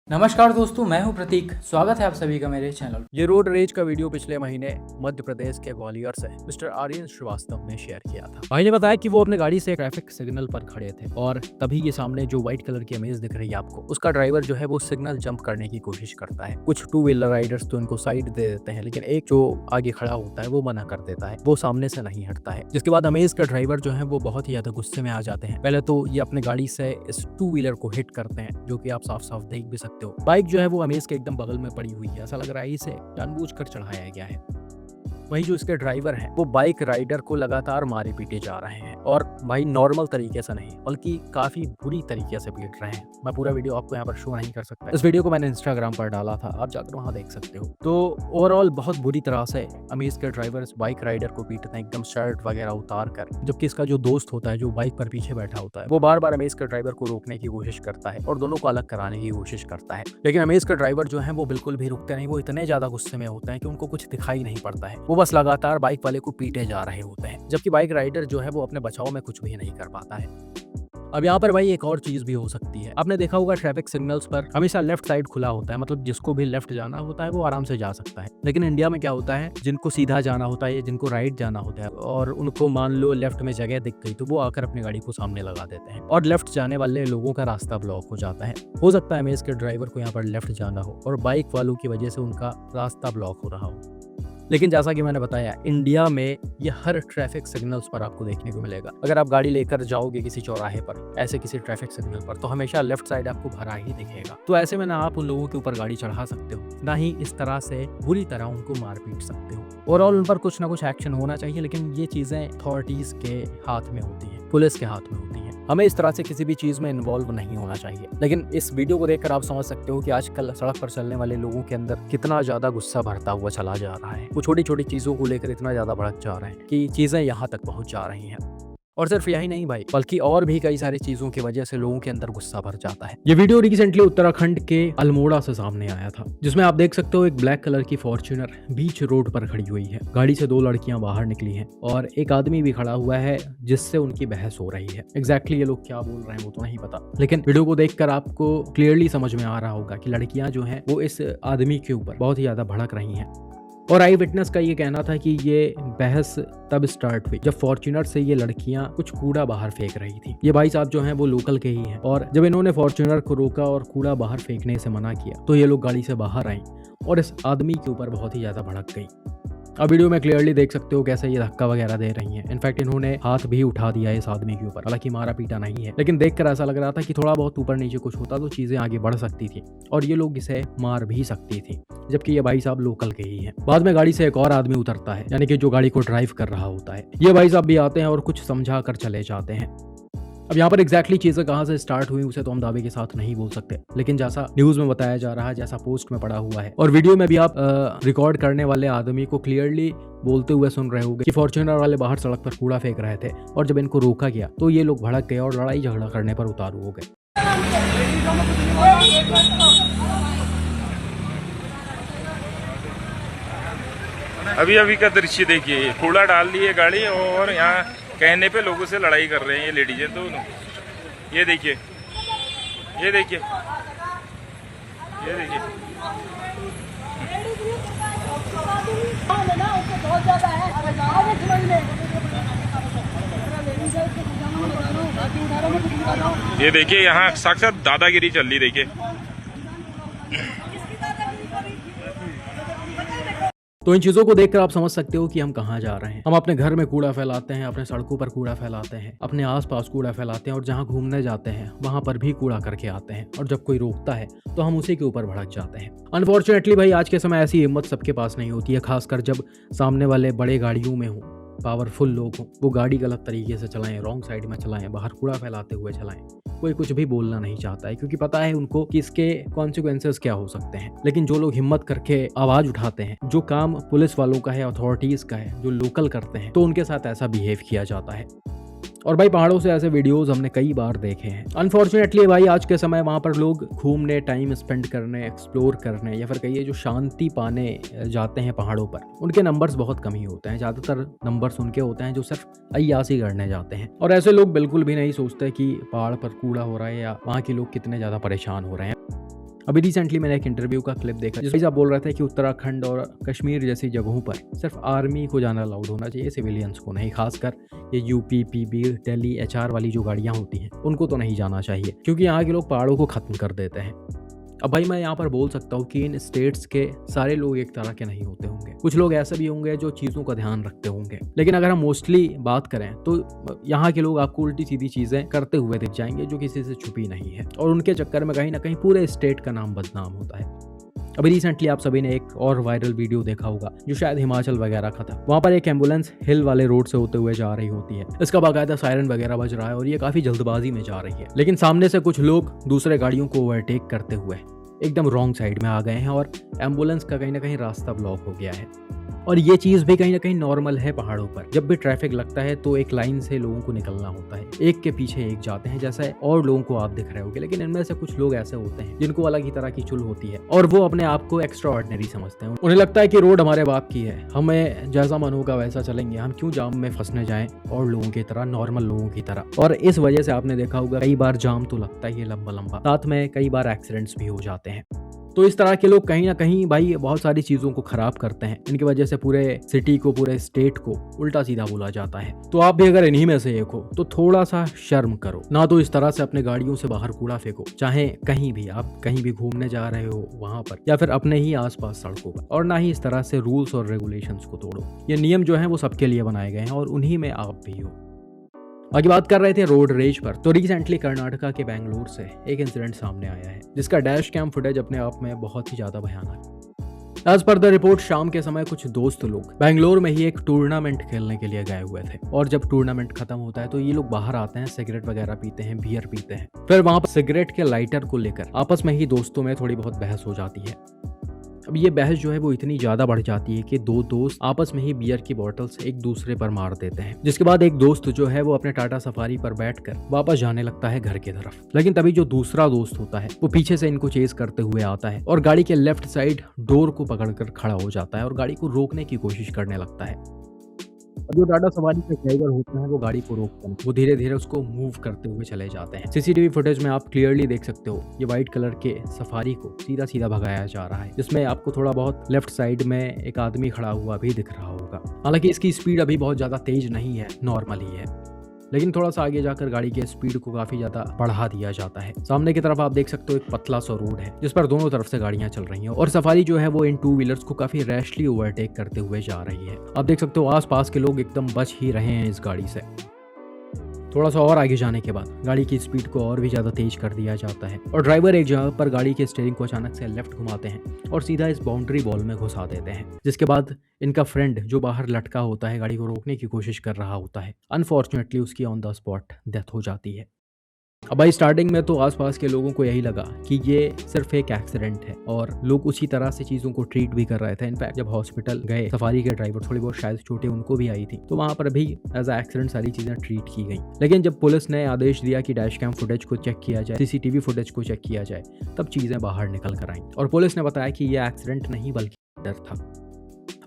नमस्कार दोस्तों, मैं हूं प्रतीक। स्वागत है आप सभी का मेरे चैनल। ये रोड रेज का वीडियो पिछले महीने मध्य प्रदेश के ग्वालियर से मिस्टर आर्यन श्रीवास्तव ने शेयर किया था। भाई ने बताया कि वो अपने गाड़ी से ट्रैफिक सिग्नल पर खड़े थे और तभी ये सामने जो व्हाइट कलर की इमेज दिख रही है आपको, उसका ड्राइवर जो है वो सिग्नल जंप करने की कोशिश करता है। कुछ टू व्हीलर राइडर्स तो इनको साइड दे देते हैं, लेकिन एक जो आगे खड़ा होता है वो मना कर देता है, वो सामने से नहीं हटता है। जिसके बाद अमेज का ड्राइवर जो है वो बहुत ही ज्यादा गुस्से में आ जाते हैं। पहले तो ये अपने गाड़ी से इस टू व्हीलर को हिट करते हैं, जो कि आप साफ साफ देख भी सकते हो। बाइक जो है वो अमेज के एकदम बगल में पड़ी हुई है, ऐसा लग रहा है इसे जानबूझकर चढ़ाया गया है। वही जो इसके ड्राइवर हैं वो बाइक राइडर को लगातार मारे पीटे जा रहे हैं, और भाई नॉर्मल तरीके से नहीं बल्कि काफी बुरी तरीके से पीट रहे हैं। मैं पूरा वीडियो आपको यहाँ पर शो नहीं कर सकता। इस वीडियो को मैंने इंस्टाग्राम पर डाला था, आप जाकर वहाँ देख सकते हो। तो ओवरऑल बहुत बुरी तरह से अमेज के ड्राइवर इस बाइक राइडर को पीटते हैं, एकदम शर्ट वगैरह उतार कर। जबकि इसका जो दोस्त होता है, जो बाइक पर पीछे बैठा होता है, वो बार बार अमेज के ड्राइवर को रोकने की कोशिश करता है और दोनों को अलग कराने की कोशिश करता है। लेकिन अमेज के ड्राइवर जो है वो बिल्कुल भी रुकते नहीं। वो इतने ज्यादा गुस्से में होते हैं कि उनको कुछ दिखाई नहीं पड़ता है, वो बस लगातार बाइक वाले को पीटे जा रहे होते हैं। जबकि बाइक राइडर जो है वो अपने बचाव में कुछ भी नहीं कर पाता है। अब यहाँ पर भाई एक और चीज भी हो सकती है। आपने देखा होगा ट्रैफिक सिग्नल्स पर हमेशा लेफ्ट साइड खुला होता है, मतलब जिसको भी लेफ्ट जाना होता है वो आराम से जा सकता है। लेकिन इंडिया में क्या होता है, जिनको सीधा जाना होता है या जिनको राइट जाना होता है और उनको मान लो लेफ्ट में जगह दिख गई, तो वो आकर अपनी गाड़ी को सामने लगा देते हैं और लेफ्ट जाने वाले लोगों का रास्ता ब्लॉक हो जाता है। हो सकता है अमेज के ड्राइवर को यहाँ पर लेफ्ट जाना हो और बाइक वालों की वजह से उनका रास्ता ब्लॉक हो रहा हो। लेकिन जैसा कि मैंने बताया, इंडिया में ये हर ट्रैफिक सिग्नल्स पर आपको देखने को मिलेगा। अगर आप गाड़ी लेकर जाओगे किसी चौराहे पर, ऐसे किसी ट्रैफिक सिग्नल पर, तो हमेशा लेफ्ट साइड आपको भरा ही दिखेगा। तो ऐसे में ना आप उन लोगों के ऊपर गाड़ी चढ़ा सकते हो, ना ही इस तरह से बुरी तरह उनको मार पीट सकते हो। ओवरऑल उन पर कुछ ना कुछ एक्शन होना चाहिए, लेकिन ये चीजें अथॉरिटीज के हाथ में होती है, पुलिस के हाथ में होती है। हमें इस तरह से किसी भी चीज में इन्वॉल्व नहीं होना चाहिए। लेकिन इस वीडियो को देखकर आप समझ सकते हो कि आजकल सड़क पर चलने वाले लोगों के अंदर कितना ज्यादा गुस्सा भरता हुआ चला जा रहा है। वो छोटी छोटी चीजों को लेकर इतना ज्यादा भड़क जा रहे हैं कि चीजें यहाँ तक पहुंच जा रही हैं। और सिर्फ यही नहीं भाई, बल्कि और भी कई सारी चीजों की वजह से लोगों के अंदर गुस्सा भर जाता है। ये वीडियो रिसेंटली उत्तराखंड के अल्मोड़ा से सामने आया था, जिसमें आप देख सकते हो एक ब्लैक कलर की फॉर्च्यूनर बीच रोड पर खड़ी हुई है। गाड़ी से दो लड़कियां बाहर निकली हैं और एक आदमी भी खड़ा हुआ है जिससे उनकी बहस हो रही है। एग्जैक्टली ये लोग क्या बोल रहे हैं वो तो नहीं पता, लेकिन वीडियो को देखकर आपको क्लियरली समझ में आ रहा होगा कि लड़कियां जो हैं वो इस आदमी के ऊपर बहुत ही ज्यादा भड़क रही हैं। और आई विटनेस का ये कहना था कि ये बहस तब स्टार्ट हुई जब फॉर्च्यूनर से ये लड़कियां कुछ कूड़ा बाहर फेंक रही थी। ये भाई साहब जो हैं वो लोकल के ही हैं, और जब इन्होंने फॉर्च्यूनर को रोका और कूड़ा बाहर फेंकने से मना किया, तो ये लोग गाड़ी से बाहर आई और इस आदमी के ऊपर बहुत ही ज्यादा भड़क गई। अब वीडियो में क्लियरली देख सकते हो कैसे ये धक्का वगैरह दे रही हैं। इनफैक्ट इन्होंने हाथ भी उठा दिया इस आदमी के ऊपर, हालांकि मारा पीटा नहीं है, लेकिन देखकर ऐसा लग रहा था कि थोड़ा बहुत ऊपर नीचे कुछ होता तो चीजें आगे बढ़ सकती थी और ये लोग इसे मार भी सकती थी। जबकि ये भाई साहब लोकल के ही हैं। बाद में गाड़ी से एक और आदमी उतरता है, यानी कि जो गाड़ी को ड्राइव कर रहा होता है। ये भाई साहब भी आते हैं और कुछ समझा कर चले जाते हैं। अब यहाँ पर एग्जैक्टली चीजें कहाँ से स्टार्ट हुई उसे तो हम दावे के साथ नहीं बोल सकते, लेकिन जैसा न्यूज में बताया जा रहा है, जैसा पोस्ट में पड़ा हुआ है और वीडियो में भी आप रिकॉर्ड करने वाले आदमी को क्लियरली बोलते हुए सुन रहे होंगे कि फॉर्च्यूनर वाले बाहर सड़क पर कूड़ा फेंक रहे थे और जब इनको रोका गया तो ये लोग भड़क गए और लड़ाई झगड़ा करने पर उतारू हो गए। अभी अभी का दृश्य देखिए, कूड़ा डाल दिए गाड़ी और यहाँ कहने पे लोगों से लड़ाई कर रहे हैं ये लेडीजें दोनों। ये देखिए, ये देखिए, ये देखिए। ये देखिए, यहाँ साक्षात दादागिरी चल रही, देखिए। तो इन चीजों को देखकर आप समझ सकते हो कि हम कहाँ जा रहे हैं। हम अपने घर में कूड़ा फैलाते हैं, अपने सड़कों पर कूड़ा फैलाते हैं, अपने आसपास कूड़ा फैलाते हैं और जहाँ घूमने जाते हैं वहां पर भी कूड़ा करके आते हैं, और जब कोई रोकता है तो हम उसी के ऊपर भड़क जाते हैं। अनफॉर्चुनेटली भाई आज के समय ऐसी हिम्मत सबके पास नहीं होती है, खासकर जब सामने वाले बड़े गाड़ियों में हो, पावरफुल लोग हों, वो गाड़ी गलत तरीके से चलाएं, रॉन्ग साइड में चलाएं, बाहर कूड़ा फैलाते हुए चलाएं। कोई कुछ भी बोलना नहीं चाहता है, क्योंकि पता है उनको कि इसके कॉन्सिक्वेंसेस क्या हो सकते हैं। लेकिन जो लोग हिम्मत करके आवाज उठाते हैं, जो काम पुलिस वालों का है, अथॉरिटीज का है, जो लोकल करते हैं, तो उनके साथ ऐसा बिहेव किया जाता है। और भाई पहाड़ों से ऐसे वीडियोस हमने कई बार देखे हैं। अनफॉर्चुनेटली भाई आज के समय वहाँ पर लोग घूमने, टाइम स्पेंड करने, एक्सप्लोर करने या फिर कहिए जो शांति पाने जाते हैं पहाड़ों पर, उनके नंबर्स बहुत कम ही होते हैं। ज़्यादातर नंबर्स उनके होते हैं जो सिर्फ अय्यासी करने जाते हैं। और ऐसे लोग बिल्कुल भी नहीं सोचते कि पहाड़ पर कूड़ा हो रहा है या वहाँ के लोग कितने ज़्यादा परेशान हो रहे हैं। अभी रिसेंटली मैंने एक इंटरव्यू का क्लिप देखा जिसमें आप बोल रहे थे कि उत्तराखंड और कश्मीर जैसी जगहों पर सिर्फ आर्मी को जाना अलाउड होना चाहिए, सिविलियंस को नहीं। खासकर ये यूपी, पीबी, दिल्ली, एचआर वाली जो गाड़ियाँ होती हैं उनको तो नहीं जाना चाहिए, क्योंकि यहाँ के लोग पहाड़ों को ख़त्म कर देते हैं। अब भाई मैं यहाँ पर बोल सकता हूँ कि इन स्टेट्स के सारे लोग एक तरह के नहीं होते होंगे। कुछ लोग ऐसे भी होंगे जो चीज़ों का ध्यान रखते होंगे, लेकिन अगर हम मोस्टली बात करें तो यहाँ के लोग आपको उल्टी सीधी चीज़ें करते हुए दिख जाएंगे जो किसी से छुपी नहीं है, और उनके चक्कर में कहीं ना कहीं पूरे स्टेट का नाम बदनाम होता है। अभी रिसेंटली आप सभी ने एक और वायरल वीडियो देखा होगा जो शायद हिमाचल वगैरह का था। वहाँ पर एक एम्बुलेंस हिल वाले रोड से होते हुए जा रही होती है। इसका बाकायदा सायरन वगैरह बज रहा है और ये काफ़ी जल्दबाजी में जा रही है, लेकिन सामने से कुछ लोग दूसरे गाड़ियों को ओवरटेक करते हुए एकदम रॉन्ग साइड में आ गए हैं और एम्बुलेंस का कहीं ना कहीं रास्ता ब्लॉक हो गया है। और ये चीज़ भी कहीं ना कहीं नॉर्मल है पहाड़ों पर। जब भी ट्रैफिक लगता है तो एक लाइन से लोगों को निकलना होता है, एक के पीछे एक जाते हैं, जैसा और लोगों को आप दिख रहे होंगे। लेकिन इनमें से कुछ लोग ऐसे होते हैं जिनको अलग ही तरह की चुल होती है और वो अपने आप को एक्स्ट्रा ऑर्डिनरी समझते हैं। उन्हें लगता है कि रोड हमारे बाप की है, हमें जैसा मन होगा वैसा चलेंगे, हम क्यों जाम में फंसने जाएं और लोगों की तरह, नॉर्मल लोगों की तरह। और इस वजह से आपने देखा होगा कई बार जाम तो लगता ही है लंबा लंबा, साथ में कई बार एक्सीडेंट्स भी हो जाते हैं। तो इस तरह के लोग कहीं ना कहीं भाई बहुत सारी चीज़ों को ख़राब करते हैं। इनकी वजह से पूरे सिटी को, पूरे स्टेट को उल्टा सीधा बोला जाता है। तो आप भी अगर इन्हीं में से एक हो तो थोड़ा सा शर्म करो ना, तो इस तरह से अपने गाड़ियों से बाहर कूड़ा फेंको, चाहे कहीं भी आप कहीं भी घूमने जा रहे हो वहाँ पर या फिर अपने ही आसपास सड़कों पर, और ना ही इस तरह से रूल्स और रेगुलेशंस को तोड़ो। ये नियम जो है वो सबके लिए बनाए गए हैं और उन्हीं में आप भी हो। आगे बात कर रहे थे रोड रेज पर, तो रिसेंटली कर्नाटका के बेंगलुरु से एक इंसिडेंट सामने आया है जिसका डैश कैम फुटेज अपने आप में बहुत ही ज्यादा भयानक। एज पर द रिपोर्ट शाम के समय कुछ दोस्त लोग बेंगलोर में ही एक टूर्नामेंट खेलने के लिए गए हुए थे, और जब टूर्नामेंट खत्म होता है तो ये लोग बाहर आते हैं, सिगरेट वगैरह पीते हैं, बियर पीते हैं। फिर वहां पर सिगरेट के लाइटर को लेकर आपस में ही दोस्तों में थोड़ी बहुत बहस हो जाती है। अब ये बहस जो है वो इतनी ज्यादा बढ़ जाती है कि दो दोस्त आपस में ही बियर की बोतल्स एक दूसरे पर मार देते हैं, जिसके बाद एक दोस्त जो है वो अपने टाटा सफारी पर बैठकर वापस जाने लगता है घर की तरफ। लेकिन तभी जो दूसरा दोस्त होता है वो पीछे से इनको चेस करते हुए आता है और गाड़ी के लेफ्ट साइड डोर को पकड़कर खड़ा हो जाता है और गाड़ी को रोकने की कोशिश करने लगता है। अब जो टाटा सवारी के ड्राइवर होते हैं वो गाड़ी को रोकते हैं, वो धीरे धीरे उसको मूव करते हुए चले जाते हैं। सीसीटीवी फुटेज में आप क्लियरली देख सकते हो ये व्हाइट कलर के सफारी को सीधा सीधा भगाया जा रहा है, जिसमें आपको थोड़ा बहुत लेफ्ट साइड में एक आदमी खड़ा हुआ भी दिख रहा होगा। हालांकि इसकी स्पीड अभी बहुत ज्यादा तेज नहीं है, नॉर्मल ही है, लेकिन थोड़ा सा आगे जाकर गाड़ी के स्पीड को काफी ज्यादा बढ़ा दिया जाता है। सामने की तरफ आप देख सकते हो एक पतला सा रोड है जिस पर दोनों तरफ से गाड़ियां चल रही हैं और सफारी जो है वो इन टू व्हीलर्स को काफी रैशली ओवरटेक करते हुए जा रही है। आप देख सकते हो आसपास के लोग एकदम बच ही रहे हैं इस गाड़ी से। थोड़ा सा और आगे जाने के बाद गाड़ी की स्पीड को और भी ज़्यादा तेज कर दिया जाता है और ड्राइवर एक जगह पर गाड़ी के स्टीयरिंग को अचानक से लेफ्ट घुमाते हैं और सीधा इस बाउंड्री वॉल में घुसा देते हैं, जिसके बाद इनका फ्रेंड जो बाहर लटका होता है गाड़ी को रोकने की कोशिश कर रहा होता है, अनफॉर्चुनेटली उसकी ऑन द स्पॉट डेथ हो जाती है। अब भाई स्टार्टिंग में तो आसपास के लोगों को यही लगा कि ये सिर्फ एक एक्सीडेंट है और लोग उसी तरह से चीज़ों को ट्रीट भी कर रहे थे। इनफैक्ट जब हॉस्पिटल गए सफारी के ड्राइवर, थोड़ी बहुत शायद चोटें उनको भी आई थी, तो वहाँ पर भी एज अ एक्सीडेंट सारी चीज़ें ट्रीट की गई। लेकिन जब पुलिस ने आदेश दिया कि डैश कैम फुटेज को चेक किया जाए, सीसीटीवी फुटेज को चेक किया जाए, तब चीज़ें बाहर निकल कर आई और पुलिस ने बताया कि यह एक्सीडेंट नहीं बल्कि डर था।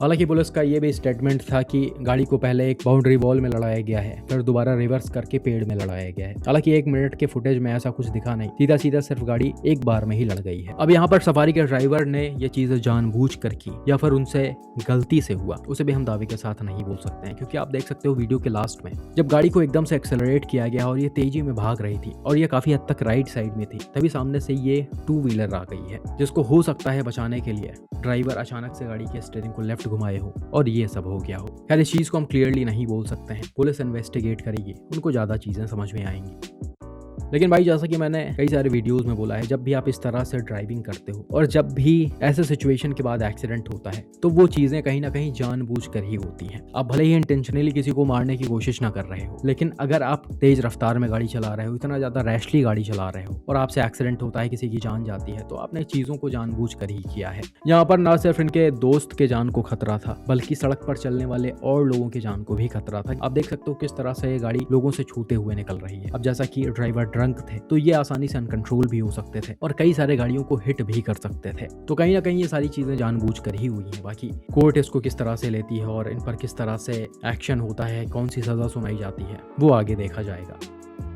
हालांकि पुलिस का ये भी स्टेटमेंट था कि गाड़ी को पहले एक बाउंड्री वॉल में लड़ाया गया है, फिर दोबारा रिवर्स करके पेड़ में लड़ाया गया है। हालांकि 1 मिनट के फुटेज में ऐसा कुछ दिखा नहीं, सीधा सीधा सिर्फ गाड़ी एक बार में ही लड़ गई है। अब यहाँ पर सफारी के ड्राइवर ने ये चीज़ जानबूझकर की या फिर उनसे गलती से हुआ, उसे भी हम दावे के साथ नहीं बोल सकते हैं, क्योंकि आप देख सकते हो वीडियो के लास्ट में जब गाड़ी को एकदम से एक्सेलरेट किया गया और ये तेजी में भाग रही थी और ये काफी हद तक राइट साइड में थी, तभी सामने से ये 2 व्हीलर आ गई है, जिसको हो सकता है बचाने के लिए ड्राइवर अचानक से गाड़ी के स्टीयरिंग को लेफ्ट घुमाए हो और ये सब हो गया हो। खैर इस चीज को हम क्लियरली नहीं बोल सकते हैं, पुलिस इन्वेस्टिगेट करेगी, उनको ज्यादा चीजें समझ में आएंगी। लेकिन भाई जैसा कि मैंने कई सारे वीडियोस में बोला है, जब भी आप इस तरह से ड्राइविंग करते हो और जब भी ऐसे सिचुएशन के बाद एक्सीडेंट होता है तो वो चीजें कहीं ना कहीं जानबूझकर ही होती हैं। आप भले ही इंटेंशनली किसी को मारने की कोशिश ना कर रहे हो, लेकिन अगर आप तेज रफ्तार में गाड़ी चला रहे हो, इतना ज्यादा रैशली गाड़ी चला रहे हो और आपसे एक्सीडेंट होता है, किसी की जान जाती है, तो आपने चीजों को जानबूझकर ही किया है। यहाँ पर ना सिर्फ इनके दोस्त के जान को खतरा था, बल्कि सड़क पर चलने वाले और लोगों की जान को भी खतरा था। आप देख सकते हो किस तरह से ये गाड़ी लोगों से छूते हुए निकल रही है। अब जैसा कि ड्राइवर ड्रंक थे तो ये आसानी से अनकंट्रोल भी हो सकते थे और कई सारे गाड़ियों को हिट भी कर सकते थे। तो कहीं ना कहीं ये सारी चीजें जानबूझकर ही हुई हैं। बाकी कोर्ट इसको किस तरह से लेती है और इन पर किस तरह से एक्शन होता है, कौन सी सजा सुनाई जाती है, वो आगे देखा जाएगा।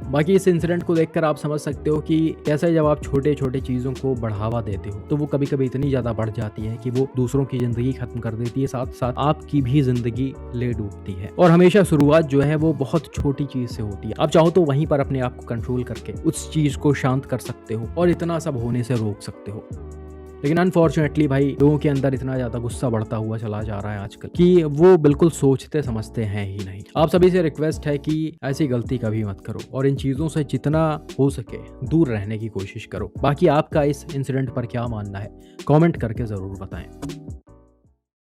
बाकी इस इंसिडेंट को देखकर आप समझ सकते हो कि कैसे जब आप छोटे छोटे चीज़ों को बढ़ावा देते हो तो वो कभी कभी इतनी ज़्यादा बढ़ जाती है कि वो दूसरों की ज़िंदगी ख़त्म कर देती है, साथ साथ आपकी भी ज़िंदगी ले डूबती है। और हमेशा शुरुआत जो है वो बहुत छोटी चीज़ से होती है। आप चाहो तो वहीं पर अपने आप को कंट्रोल करके उस चीज़ को शांत कर सकते हो और इतना सब होने से रोक सकते हो। लेकिन अनफॉर्चुनेटली भाई लोगों के अंदर इतना ज़्यादा गुस्सा बढ़ता हुआ चला जा रहा है आजकल कि वो बिल्कुल सोचते समझते हैं ही नहीं। आप सभी से रिक्वेस्ट है कि ऐसी गलती कभी मत करो और इन चीज़ों से जितना हो सके दूर रहने की कोशिश करो। बाकी आपका इस इंसिडेंट पर क्या मानना है कमेंट करके ज़रूर बताएं।